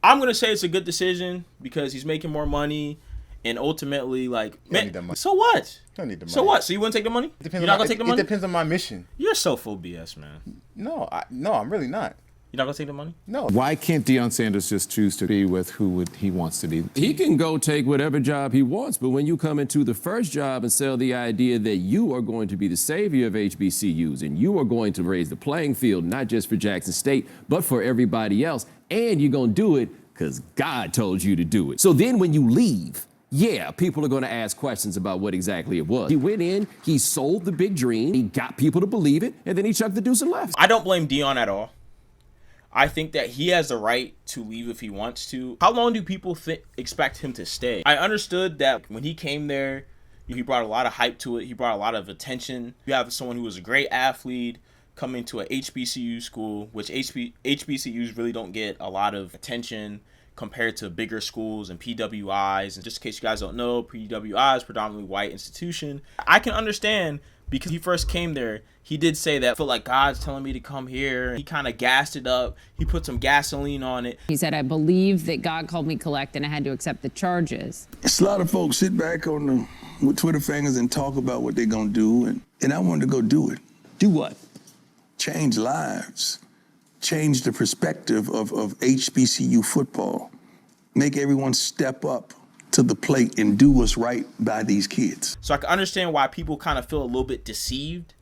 I'm gonna say it's a good decision because he's making more money, and ultimately, like, man, so what? Don't need the money. So what? So you wouldn't take the money? You're not gonna take the money? It depends on my mission. You're so full BS, man. No, I'm really not. You're not gonna take the money? No. Why can't Deion Sanders just choose to be with who he wants to be? He can go take whatever job he wants, but when you come into the first job and sell the idea that you are going to be the savior of HBCUs and you are going to raise the playing field, not just for Jackson State, but for everybody else, and you're gonna do it because God told you to do it. So then when you leave, yeah, people are going to ask questions about what exactly it was. He went in, he sold the big dream, he got people to believe it, and then he chucked the deuce and left. I don't blame Deion at all. I think that he has the right to leave if he wants to. How long do people expect him to stay? I understood that when he came there, he brought a lot of hype to it. He brought a lot of attention. You have someone who was a great athlete coming to a HBCU school, which HBCUs really don't get a lot of attention compared to bigger schools and PWIs. And just in case you guys don't know, PWI is predominantly white institution. I can understand because he first came there, he did say that I feel like God's telling me to come here. He kind of gassed it up. He put some gasoline on it. He said, I believe that God called me collect and I had to accept the charges. It's a lot of folks sit back with Twitter fingers and talk about what they're going to do. And I wanted to go do it. Do what? Change lives. Change the perspective of HBCU football. Make everyone step up to the plate and do what's right by these kids. So I can understand why people kind of feel a little bit deceived.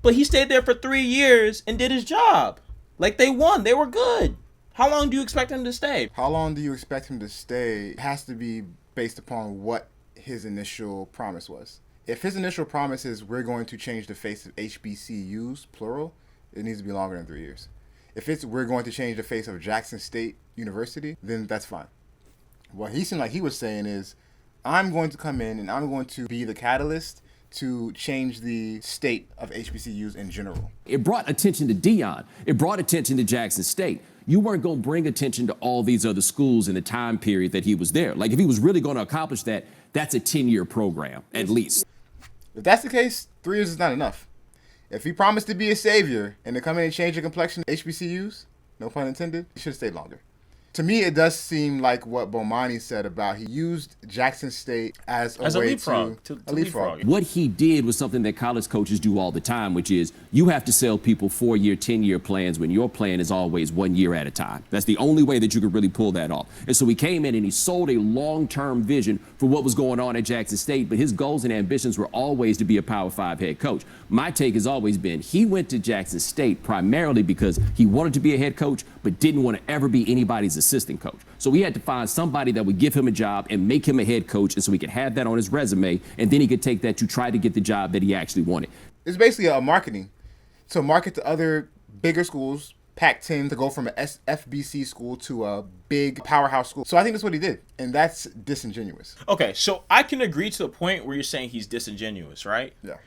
But he stayed there for 3 years and did his job. Like, they won. They were good. How long do you expect him to stay? How long do you expect him to stay? It has to be based upon what his initial promise was. If his initial promise is we're going to change the face of HBCUs, plural, it needs to be longer than 3 years. If it's we're going to change the face of Jackson State University, then that's fine. What he seemed like he was saying is, I'm going to come in and I'm going to be the catalyst to change the state of HBCUs in general. It brought attention to Deion. It brought attention to Jackson State. You weren't going to bring attention to all these other schools in the time period that he was there. Like, if he was really going to accomplish that, that's a 10-year program, at least. If that's the case, 3 years is not enough. If he promised to be a savior and to come in and change the complexion of HBCUs, no pun intended, he should have stayed longer. To me, it does seem like what Bomani said about he used Jackson State as a way to leapfrog. What he did was something that college coaches do all the time, which is you have to sell people 4-year, 10-year plans when your plan is always 1 year at a time. That's the only way that you could really pull that off. And so he came in and he sold a long-term vision for what was going on at Jackson State, but his goals and ambitions were always to be a Power 5 head coach. My take has always been he went to Jackson State primarily because he wanted to be a head coach, but didn't want to ever be anybody's assistant coach. So we had to find somebody that would give him a job and make him a head coach, and so he could have that on his resume, and then he could take that to try to get the job that he actually wanted. It's basically a marketing. To market to other bigger schools, Pac-10, to go from an FBC school to a big powerhouse school. So I think that's what he did, and that's disingenuous. Okay, so I can agree to the point where you're saying he's disingenuous, right? Yeah.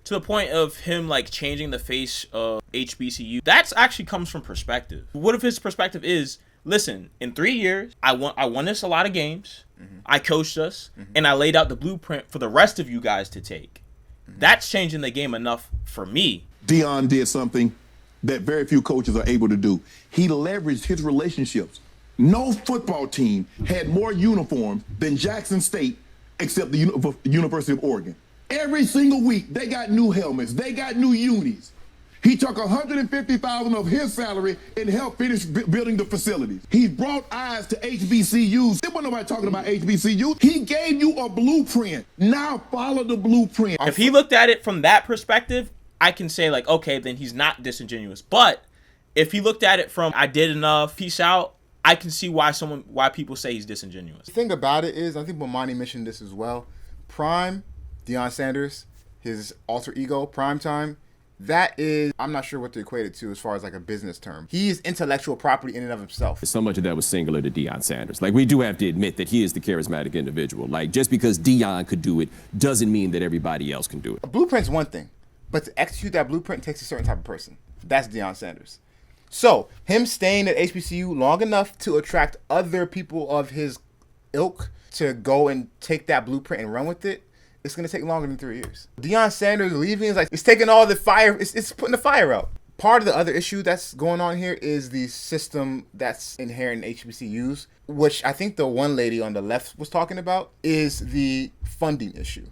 To the point of him, like, changing the face of HBCU. That's actually comes from perspective. What if his perspective is, listen, in 3 years, I won us a lot of games. Mm-hmm. I coached us, and I laid out the blueprint for the rest of you guys to take. Mm-hmm. That's changing the game enough for me. Deion did something that very few coaches are able to do. He leveraged his relationships. No football team had more uniforms than Jackson State except the University of Oregon. Every single week, they got new helmets. They got new unis. He took $150,000 of his salary and helped finish building the facilities. He brought eyes to HBCUs. There wasn't nobody talking about HBCUs. He gave you a blueprint. Now follow the blueprint. If he looked at it from that perspective, I can say, like, okay, then he's not disingenuous. But if he looked at it from I did enough, peace out, I can see why people say he's disingenuous. The thing about it is, I think Bomani mentioned this as well. Prime, Deion Sanders, his alter ego, Prime Time, that is, I'm not sure what to equate it to as far as like a business term. He is intellectual property in and of himself. So much of that was singular to Deion Sanders. Like, we do have to admit that he is the charismatic individual. Like, just because Deion could do it doesn't mean that everybody else can do it. A blueprint's one thing, but to execute that blueprint takes a certain type of person. That's Deion Sanders. So, him staying at HBCU long enough to attract other people of his ilk to go and take that blueprint and run with it, it's going to take longer than 3 years. Deion Sanders leaving is like, it's taking all the fire, it's putting the fire out. Part of the other issue that's going on here is the system that's inherent in HBCUs, which I think the one lady on the left was talking about, is the funding issue.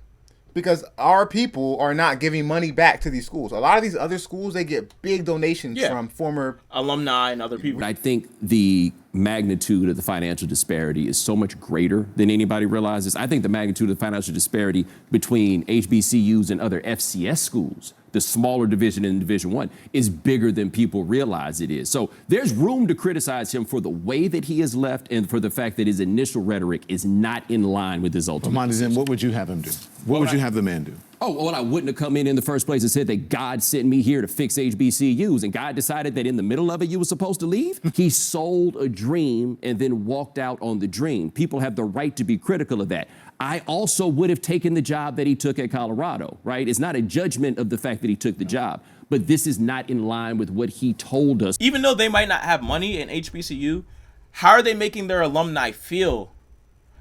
Because our people are not giving money back to these schools. A lot of these other schools, they get big donations from former alumni and other people. I think the magnitude of the financial disparity is so much greater than anybody realizes. I think the magnitude of the financial disparity between HBCUs and other FCS schools, the smaller division in Division I, is bigger than people realize it is. So there's room to criticize him for the way that he has left and for the fact that his initial rhetoric is not in line with his ultimate. Monty Zim, what would you have him do? What would you have the man do? Oh, well, I wouldn't have come in the first place and said that God sent me here to fix HBCUs, and God decided that in the middle of it you were supposed to leave? He sold a dream and then walked out on the dream. People have the right to be critical of that. I also would have taken the job that he took at Colorado, right? It's not a judgment of the fact that he took the job, but this is not in line with what he told us. Even though they might not have money in HBCU, how are they making their alumni feel?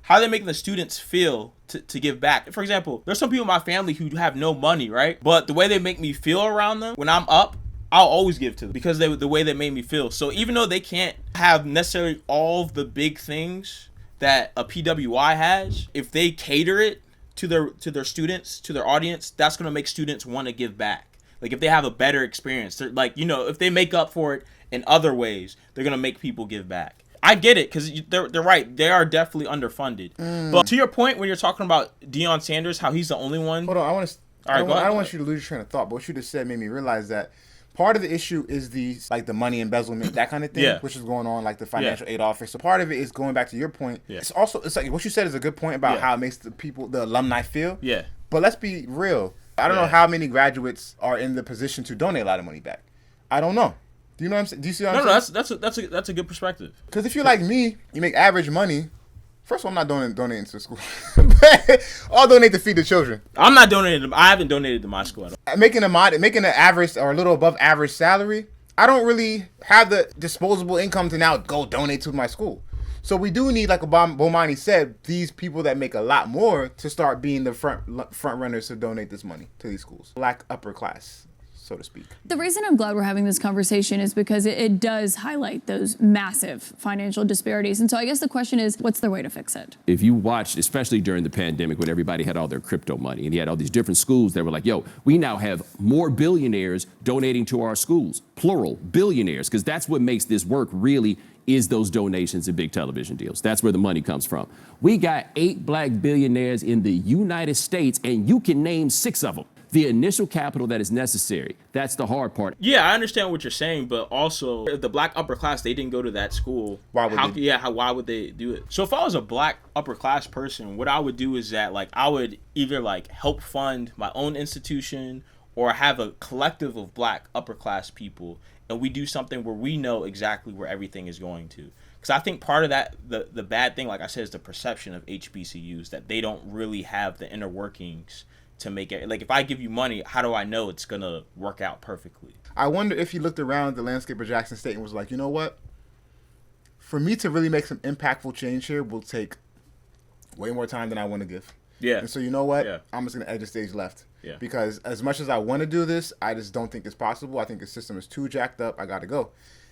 How are they making the students feel to give back? For example, there's some people in my family who have no money, right? But the way they make me feel around them, when I'm up, I'll always give to them because the way they made me feel. So even though they can't have necessarily all of the big things that a PWI has, if they cater it to their students, to their audience, that's going to make students want to give back. Like if they have a better experience, like, you know, if they make up for it in other ways, they're going to make people give back. I get it, because they're right. They are definitely underfunded. But to your point, when you're talking about Deion Sanders, how he's the only one. Hold on, I go don't ahead. want you to lose your train of thought, but what you just said made me realize that part of the issue is the money embezzlement, that kind of thing, which is going on, like the financial aid office. So part of it is going back to your point. It's like what you said is a good point about how it makes the alumni feel. But let's be real. I don't know how many graduates are in the position to donate a lot of money back. I don't know. Do you know what I'm saying? Do you see what I'm saying? No, that's a good perspective. Because if you're like me, you make average money. First of all, I'm not donating to school. I'll donate to feed the children. I'm not donating. I haven't donated to my school at all. Making an average or a little above average salary, I don't really have the disposable income to now go donate to my school. So we do need, like Bomani said, these people that make a lot more to start being the front runners to donate this money to these schools. Black upper class, so to speak. The reason I'm glad we're having this conversation is because it does highlight those massive financial disparities. And so I guess the question is, what's the way to fix it? If you watched, especially during the pandemic when everybody had all their crypto money and you had all these different schools that were like, yo, we now have more billionaires donating to our schools, plural, billionaires, because that's what makes this work really, is those donations and big television deals. That's where the money comes from. We got 8 black billionaires in the United States, and you can name 6 of them. The initial capital that is necessary, that's the hard part. Yeah, I understand what you're saying, but also if the black upper class, they didn't go to that school. Why would they do it? So if I was a black upper class person, what I would do is that, like, I would either like help fund my own institution or have a collective of black upper class people, and we do something where we know exactly where everything is going to. Because I think part of that, the bad thing, like I said, is the perception of HBCUs, that they don't really have the inner workings to make it. Like, if I give you money, how do I know it's gonna work out perfectly? I wonder if you looked around the landscape of Jackson State and was like, you know what? For me to really make some impactful change here will take way more time than I want to give. Yeah. And so you know what? Yeah. I'm just gonna edge the stage left. Yeah. Because as much as I want to do this, I just don't think it's possible. I think the system is too jacked up. I gotta go.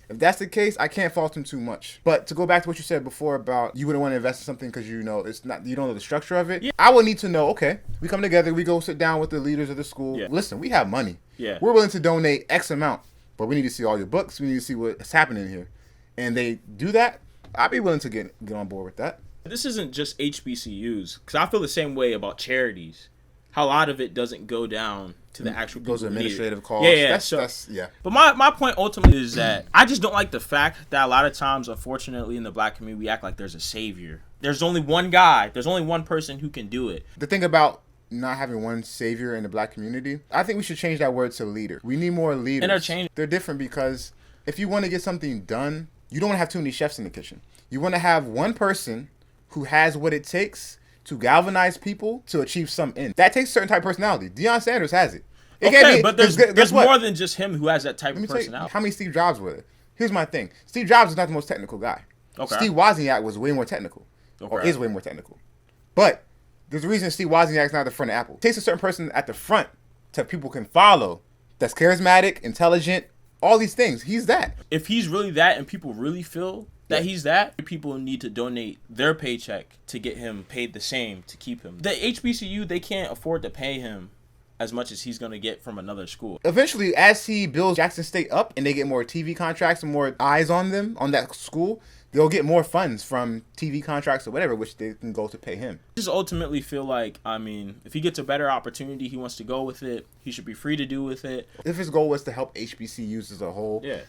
If that's the case, I can't fault him too much. But to go back to what you said before about you wouldn't want to invest in something because you know you don't know the structure of it. Yeah. I would need to know, okay, we come together, we go sit down with the leaders of the school. Yeah. Listen, we have money. Yeah. We're willing to donate X amount, but we need to see all your books. We need to see what's happening here. And they do that, I'd be willing to get on board with that. This isn't just HBCUs, because I feel the same way about charities. How a lot of it doesn't go down to the actual people. Those administrative calls. Yeah. Yeah. But my point ultimately is that I just don't like the fact that a lot of times, unfortunately, in the black community, we act like there's a savior. There's only one guy. There's only one person who can do it. The thing about not having one savior in the black community, I think we should change that word to leader. We need more leaders. Interchange. They're different because if you want to get something done, you don't want to have too many chefs in the kitchen. You want to have one person who has what it takes to galvanize people to achieve some end. That takes a certain type of personality. Deion Sanders has it. But there's more than just him who has that type of personality. How many Steve Jobs were there? Here's my thing. Steve Jobs is not the most technical guy. Okay. Steve Wozniak was way more technical. Or is way more technical. But there's a reason Steve Wozniak's not at the front of Apple. It takes a certain person at the front that people can follow that's charismatic, intelligent, all these things. He's that. If he's really that and people really feel that he's that, people need to donate their paycheck to get him paid the same to keep him. The HBCU, they can't afford to pay him as much as he's going to get from another school. Eventually, as he builds Jackson State up and they get more TV contracts and more eyes on them, on that school, they'll get more funds from TV contracts or whatever, which they can go to pay him. I just ultimately feel like, I mean, if he gets a better opportunity, he wants to go with it. He should be free to do with it. If his goal was to help HBCUs as a whole, Yeah.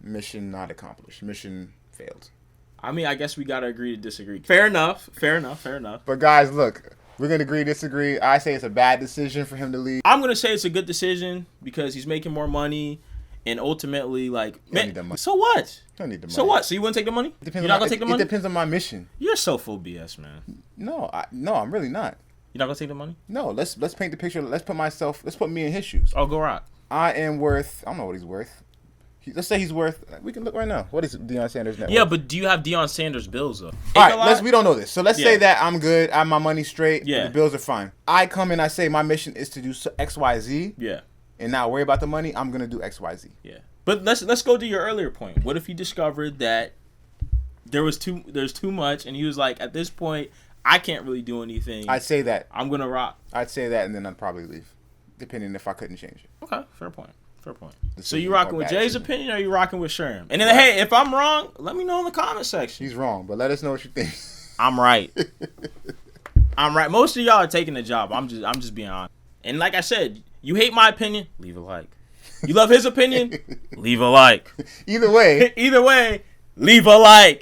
mission not accomplished. Mission failed. I mean, I guess we got to agree to disagree. Fair enough. But guys, look, we're going to agree to disagree. I say it's a bad decision for him to leave. I'm going to say it's a good decision because he's making more money. And ultimately, like, don't need that money. so what? Don't need the money. So what? So you wouldn't take the money? You're not gonna take the money? It depends on my mission. You're so full BS, man. No, I'm really not. You're not gonna take the money? No, let's paint the picture. Let's put me in his shoes. Oh, go rock. I am worth. I don't know what he's worth. Let's say he's worth. We can look right now. What is Deion Sanders' net worth? Yeah, but do you have Deion Sanders' bills though? All right, we don't know this. So let's say Yeah. that I'm good. I have my money straight. Yeah. The bills are fine. I come and I say my mission is to do X, Y, Z, Yeah, and not worry about the money. I'm gonna do X, Y, Z. yeah. But let's go to your earlier point. What if he discovered that there's too much, and he was like, at this point, I can't really do anything. I'd say that. I'm gonna rock. I'd say that, and then I'd probably leave, depending if I couldn't change it. Okay, fair point. So Decision you rocking or with bad Jay's decision. opinion, or you rocking with Sherm? And then hey, if I'm wrong, let me know in the comment section. He's wrong, but let us know what you think. I'm right. I'm right. Most of y'all are taking the job. I'm just being honest. And like I said, you hate my opinion, leave a like. You love his opinion, leave a like. Either way. Either way, leave a like.